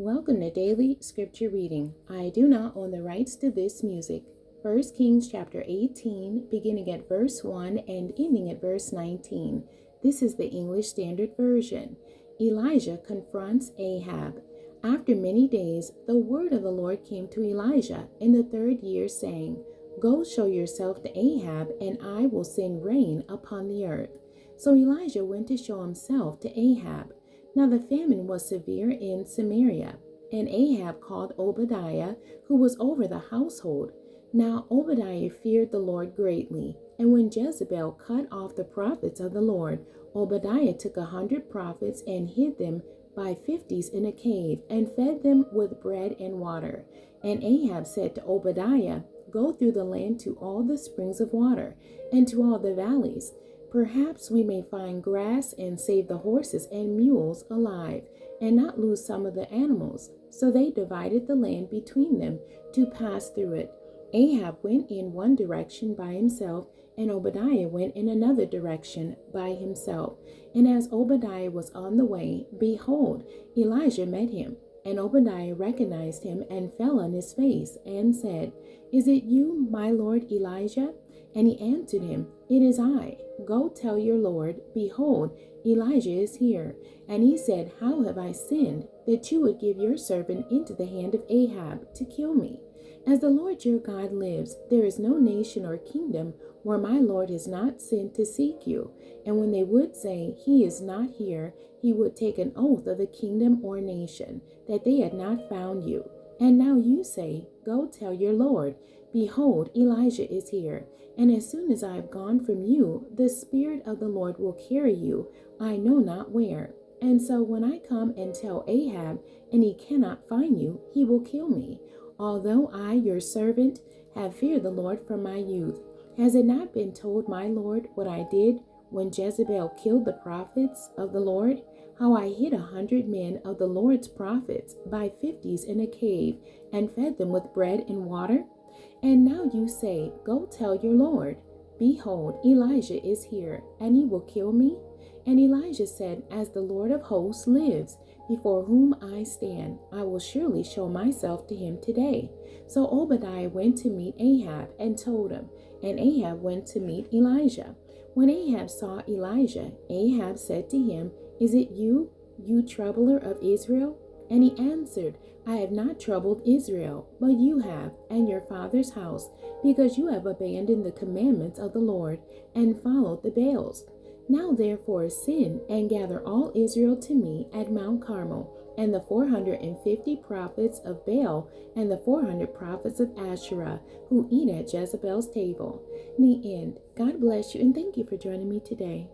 Welcome to Daily Scripture Reading. I do not own the rights to this music. 1 Kings chapter 18, beginning at verse 1 and ending at verse 19. This is the English Standard Version. Elijah confronts Ahab. After many days, the word of the Lord came to Elijah in the 3rd year, saying, "Go show yourself to Ahab, and I will send rain upon the earth." So Elijah went to show himself to Ahab. Now the famine was severe in Samaria, and Ahab called Obadiah, who was over the household. Now Obadiah feared the Lord greatly, and when Jezebel cut off the prophets of the Lord, Obadiah took 100 prophets and hid them by 50s in a cave, and fed them with bread and water. And Ahab said to Obadiah, "Go through the land to all the springs of water, and to all the valleys. Perhaps we may find grass and save the horses and mules alive, and not lose some of the animals." So they divided the land between them to pass through it. Ahab went in one direction by himself, and Obadiah went in another direction by himself. And as Obadiah was on the way, behold, Elijah met him. And Obadiah recognized him and fell on his face and said, "Is it you, my lord Elijah?" And he answered him, "It is I. Go tell your Lord, behold, Elijah is here." And he said, "How have I sinned, that you would give your servant into the hand of Ahab to kill me? As the Lord your God lives, there is no nation or kingdom where my Lord has not sent to seek you." And when they would say, "He is not here," he would take an oath of the kingdom or nation, that they had not found you. And now you say, "Go tell your Lord, behold, Elijah is here." And as soon as I have gone from you, the Spirit of the Lord will carry you, I know not where. And so when I come and tell Ahab, and he cannot find you, he will kill me, although I, your servant, have feared the Lord from my youth. Has it not been told my Lord what I did when Jezebel killed the prophets of the Lord? How I hid 100 men of the Lord's prophets by 50s in a cave, and fed them with bread and water? And now you say, "Go tell your Lord, behold, Elijah is here, and he will kill me." And Elijah said, "As the Lord of hosts lives, before whom I stand, I will surely show myself to him today." So Obadiah went to meet Ahab and told him, and Ahab went to meet Elijah. When Ahab saw Elijah, Ahab said to him, "Is it you, you troubler of Israel?" And he answered, "I have not troubled Israel, but you have, and your father's house, because you have abandoned the commandments of the Lord, and followed the Baals. Now therefore sin, and gather all Israel to me at Mount Carmel, and the 450 prophets of Baal, and the 400 prophets of Asherah, who eat at Jezebel's table." The end. God bless you, and thank you for joining me today.